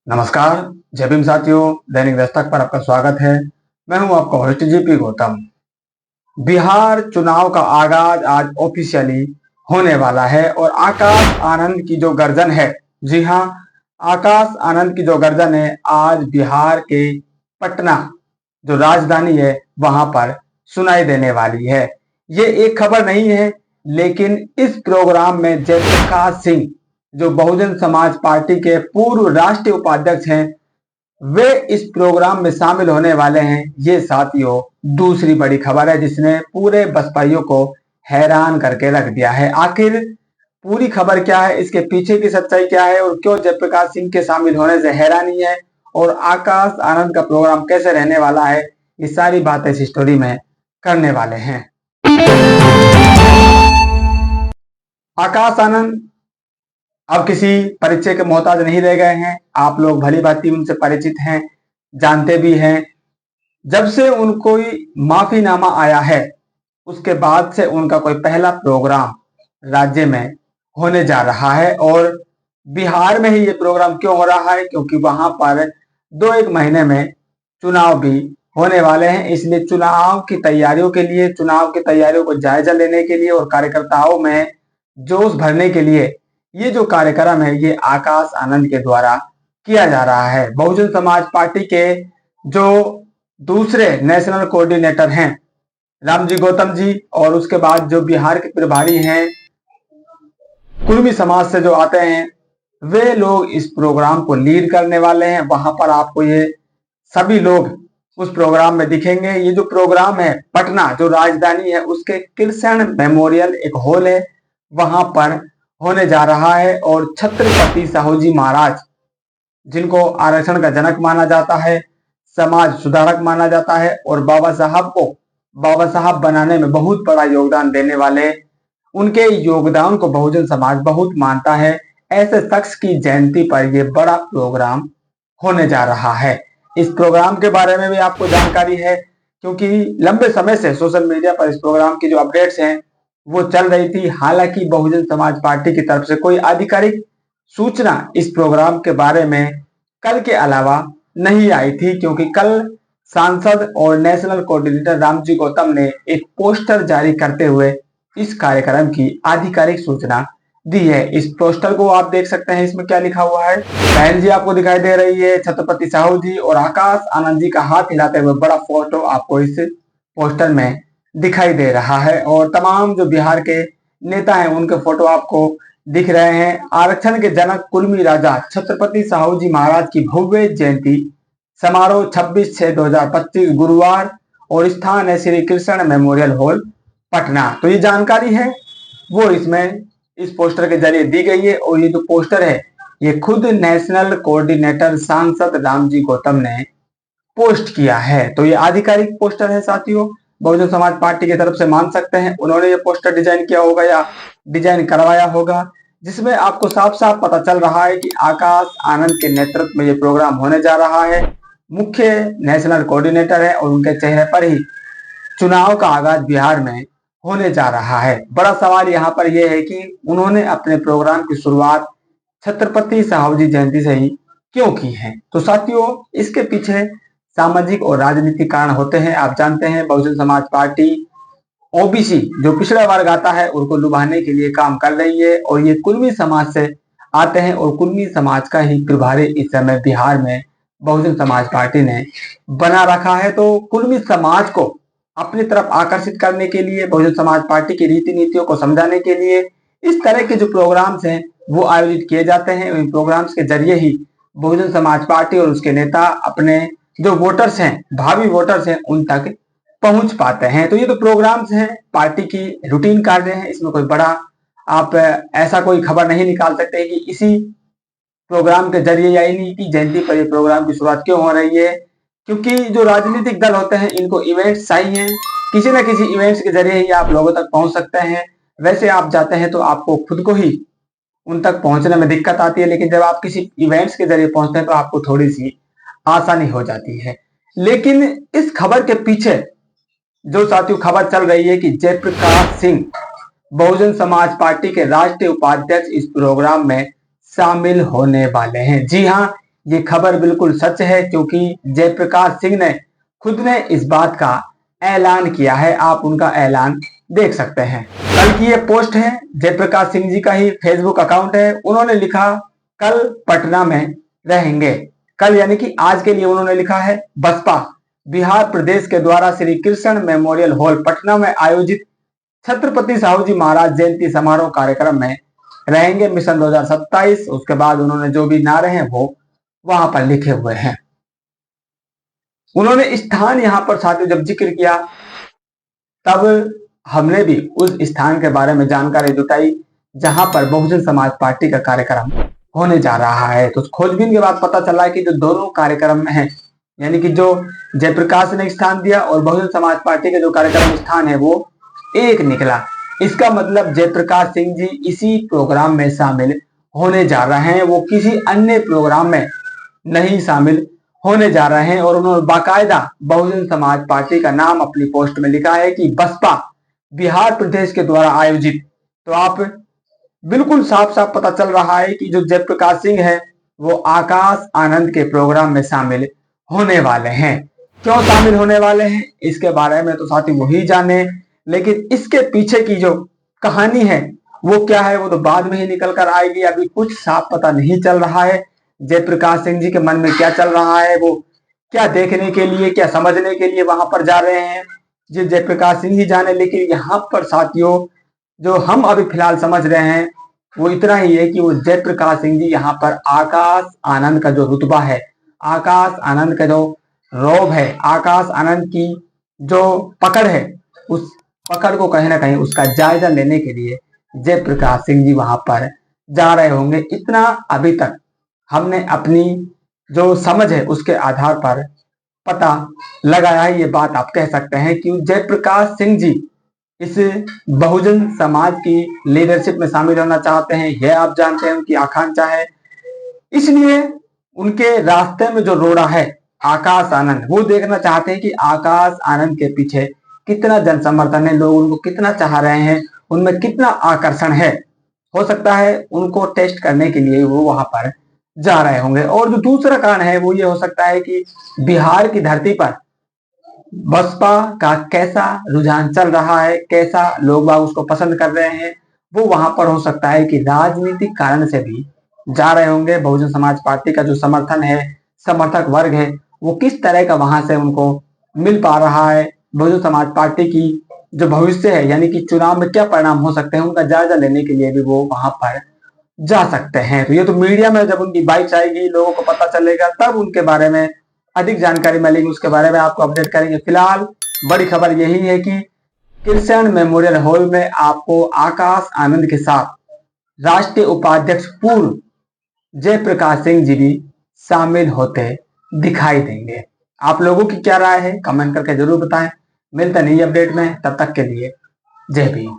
नमस्कार। जय भीम साथियों, दैनिक दस्तक पर आपका स्वागत है। मैं हूं आपका होस्ट जीपी गौतम। बिहार चुनाव का आगाज आज ऑफिशियली होने वाला है और आकाश आनंद की जो गर्जन है, जी हां, आकाश आनंद की जो गर्जन है आज बिहार के पटना जो राजधानी है वहां पर सुनाई देने वाली है। ये एक खबर नहीं है, लेकिन इस प्रोग्राम में जयप्रकाश सिंह जो बहुजन समाज पार्टी के पूर्व राष्ट्रीय उपाध्यक्ष हैं, वे इस प्रोग्राम में शामिल होने वाले हैं। ये साथियों दूसरी बड़ी खबर है जिसने पूरे बसपाइयों को हैरान करके रख दिया है। आखिर पूरी खबर क्या है, इसके पीछे की सच्चाई क्या है और क्यों जयप्रकाश सिंह के शामिल होने से हैरानी है और आकाश आनंद का प्रोग्राम कैसे रहने वाला है, ये सारी बातें इस स्टोरी में करने वाले हैं। आकाश आनंद अब किसी परिचय के मोहताज नहीं रह गए हैं। आप लोग भली भांति उनसे परिचित हैं, जानते भी हैं। जब से उनको माफीनामा आया है उसके बाद से उनका कोई पहला प्रोग्राम राज्य में होने जा रहा है और बिहार में ही ये प्रोग्राम क्यों हो रहा है, क्योंकि वहां पर 2-1 महीने में चुनाव भी होने वाले हैं। इसलिए चुनाव की तैयारियों के लिए, चुनाव की तैयारियों को जायजा लेने के लिए और कार्यकर्ताओं में जोश भरने के लिए ये जो कार्यक्रम है ये आकाश आनंद के द्वारा किया जा रहा है। बहुजन समाज पार्टी के जो दूसरे नेशनल कोऑर्डिनेटर हैं रामजी गौतम जी, और उसके बाद जो बिहार के प्रभारी हैं कुर्मी समाज से जो आते हैं, वे लोग इस प्रोग्राम को लीड करने वाले हैं। वहां पर आपको ये सभी लोग उस प्रोग्राम में दिखेंगे। ये जो प्रोग्राम है पटना जो राजधानी है उसके कृष्ण मेमोरियल एक हॉल है, वहां पर होने जा रहा है। और छत्रपति साहू जी महाराज जिनको आरक्षण का जनक माना जाता है, समाज सुधारक माना जाता है और बाबा साहब को बाबा साहब बनाने में बहुत बड़ा योगदान देने वाले, उनके योगदान को बहुजन समाज बहुत मानता है। ऐसे शख्स की जयंती पर यह बड़ा प्रोग्राम होने जा रहा है। इस प्रोग्राम के बारे में भी आपको जानकारी है, क्योंकि लंबे समय से सोशल मीडिया पर इस प्रोग्राम की जो अपडेट्स हैं वो चल रही थी। हालांकि बहुजन समाज पार्टी की तरफ से कोई आधिकारिक सूचना इस प्रोग्राम के बारे में कल के अलावा नहीं आई थी, क्योंकि कल सांसद और नेशनल कोऑर्डिनेटर रामजी गौतम ने एक पोस्टर जारी करते हुए इस कार्यक्रम की आधिकारिक सूचना दी है। इस पोस्टर को आप देख सकते हैं, इसमें क्या लिखा हुआ है। बहन जी आपको दिखाई दे रही है, छत्रपति साहू जी और आकाश आनंद जी का हाथ हिलाते हुए बड़ा फोटो आपको इस पोस्टर में दिखाई दे रहा है और तमाम जो बिहार के नेता हैं उनके फोटो आपको दिख रहे हैं। आरक्षण के जनक कुर्मी राजा छत्रपति साहू जी महाराज की भव्य जयंती समारोह 26/6/2025 गुरुवार और स्थान है श्री कृष्ण मेमोरियल हॉल पटना। तो ये जानकारी है वो इसमें इस पोस्टर के जरिए दी गई है और ये जो पोस्टर है ये खुद नेशनल कोऑर्डिनेटर सांसद रामजी गौतम ने पोस्ट किया है। तो ये आधिकारिक पोस्टर है साथियों, बहुजन समाज पार्टी की तरफ से मान सकते हैं उन्होंने ये पोस्टर डिजाइन किया होगा या डिजाइन करवाया होगा, जिसमें आपको साफ साफ पता चल रहा है कि आकाश आनंद के नेतृत्व में ये प्रोग्राम होने जा रहा है। मुख्य नेशनल कोऑर्डिनेटर है और उनके चेहरे पर ही चुनाव का आगाज बिहार में होने जा रहा है। बड़ा सवाल यहाँ पर यह है कि उन्होंने अपने प्रोग्राम की शुरुआत छत्रपति साहू जी जयंती से ही क्यों की है। तो साथियों इसके पीछे सामाजिक और राजनीतिक कारण होते हैं। आप जानते हैं बहुजन समाज पार्टी ओबीसी जो पिछड़ा वर्ग आता है उनको लुभाने के लिए काम कर रही है और ये कुर्मी समाज से आते हैं और कुर्मी समाज का ही प्रभारी इस समय बिहार में बहुजन समाज पार्टी ने बना रखा है। तो कुर्मी समाज को अपनी तरफ आकर्षित करने के लिए, बहुजन समाज पार्टी की रीति नीतियों को समझाने के लिए इस तरह के जो प्रोग्राम्स हैं वो आयोजित किए जाते हैं। इन प्रोग्राम्स के जरिए ही बहुजन समाज पार्टी और उसके नेता अपने जो वोटर्स हैं, भावी वोटर्स हैं, उन तक पहुंच पाते हैं। तो ये तो प्रोग्राम्स हैं, पार्टी की रूटीन कार्य है, इसमें कोई बड़ा आप ऐसा कोई खबर नहीं निकाल सकते कि इसी प्रोग्राम के जरिए या इन्हीं की जयंती पर ये प्रोग्राम की शुरुआत क्यों हो रही है। क्योंकि जो राजनीतिक दल होते हैं इनको इवेंट्स चाहिए, किसी न किसी इवेंट्स के जरिए ही आप लोगों तक पहुंच सकते हैं। वैसे आप जाते हैं तो आपको खुद को ही उन तक पहुंचने में दिक्कत आती है, लेकिन जब आप किसी इवेंट्स के जरिए पहुंचते हैं तो आपको थोड़ी सी आसानी हो जाती है। लेकिन इस खबर के पीछे जो साथियों खबर चल रही है कि जयप्रकाश सिंह बहुजन समाज पार्टी के राष्ट्रीय उपाध्यक्ष इस प्रोग्राम में शामिल होने वाले हैं। जी हाँ, ये खबर बिल्कुल सच है, क्योंकि जयप्रकाश सिंह ने खुद ने इस बात का ऐलान किया है। आप उनका ऐलान देख सकते हैं। कल की ये पोस्ट है, जयप्रकाश सिंह जी का ही फेसबुक अकाउंट है। उन्होंने लिखा, कल पटना में रहेंगे। कल यानी कि आज के लिए उन्होंने लिखा है, बसपा बिहार प्रदेश के द्वारा श्री कृष्ण मेमोरियल हॉल पटना में आयोजित छत्रपति साहू जी महाराज जयंती समारोह कार्यक्रम में रहेंगे मिशन 2027। उसके बाद उन्होंने जो भी नारे हैं वो वहां पर लिखे हुए हैं। उन्होंने स्थान यहां पर साथियों जब जिक्र किया, तब हमने भी उस स्थान के बारे में जानकारी जुटाई जहां पर बहुजन समाज पार्टी का कार्यक्रम होने जा रहा है। तो खोजबीन के बाद पता चला कि जो दोनों कार्यक्रम में है, यानी कि जो जयप्रकाश ने स्थान दिया और बहुजन समाज पार्टी के जो कार्यक्रम स्थान है वो एक निकला। इसका मतलब जयप्रकाश सिंह जी इसी प्रोग्राम में शामिल होने जा रहे हैं, वो किसी अन्य प्रोग्राम में नहीं शामिल होने जा रहे हैं। और उन्होंने बाकायदा बहुजन समाज पार्टी का नाम अपनी पोस्ट में लिखा है कि बसपा बिहार प्रदेश के द्वारा आयोजित। तो आप बिल्कुल साफ साफ पता चल रहा है कि जो जयप्रकाश सिंह है वो आकाश आनंद के प्रोग्राम में शामिल होने वाले हैं। क्यों शामिल होने वाले हैं इसके बारे में तो साथी वही जाने, लेकिन इसके पीछे की जो कहानी है वो क्या है वो तो बाद में ही निकल कर आएगी। अभी कुछ साफ पता नहीं चल रहा है जयप्रकाश सिंह जी के मन में क्या चल रहा है, वो क्या देखने के लिए, क्या समझने के लिए वहां पर जा रहे हैं, ये जयप्रकाश सिंह ही जाने। लेकिन यहाँ पर साथियों जो हम अभी फिलहाल समझ रहे हैं वो इतना ही है कि वो जयप्रकाश सिंह जी यहाँ पर आकाश आनंद का जो रुतबा है, आकाश आनंद का जो रौब है, आकाश आनंद की जो पकड़ है, उस पकड़ को कहीं ना कहीं उसका जायजा लेने के लिए जयप्रकाश सिंह जी वहां पर जा रहे होंगे। इतना अभी तक हमने अपनी जो समझ है उसके आधार पर पता लगाया है। ये बात आप कह सकते हैं कि जयप्रकाश सिंह जी इस बहुजन समाज की लीडरशिप में शामिल होना चाहते हैं, यह आप जानते हैं, उनकी आकांक्षा है। इसलिए उनके रास्ते में जो रोड़ा है आकाश आनंद, वो देखना चाहते हैं कि आकाश आनंद के पीछे कितना जन समर्थन है, लोग उनको कितना चाह रहे हैं, उनमें कितना आकर्षण है। हो सकता है उनको टेस्ट करने के लिए वो वहां पर जा रहे होंगे। और जो दूसरा कारण है वो ये हो सकता है कि बिहार की धरती पर बसपा का कैसा रुझान चल रहा है, कैसा लोग बाग उसको पसंद कर रहे हैं, वो वहां पर हो सकता है कि राजनीतिक कारण से भी जा रहे होंगे। बहुजन समाज पार्टी का जो समर्थन है, समर्थक वर्ग है, वो किस तरह का वहां से उनको मिल पा रहा है, बहुजन समाज पार्टी की जो भविष्य है यानी कि चुनाव में क्या परिणाम हो सकते हैं, उनका जायजा लेने के लिए भी वो वहां पर जा सकते हैं। तो ये तो मीडिया में जब उनकी बाइट आएगी, लोगों को पता चलेगा, तब उनके बारे में अधिक जानकारी मिलेगी, उसके बारे में आपको अपडेट करेंगे। फिलहाल बड़ी खबर यही है कि कृष्ण मेमोरियल हॉल में आपको आकाश आनंद के साथ राष्ट्रीय उपाध्यक्ष पूर्व जयप्रकाश सिंह जी भी शामिल होते दिखाई देंगे। आप लोगों की क्या राय है कमेंट करके जरूर बताएं। मिलते हैं नई अपडेट में, तब तक के लिए जय भीम।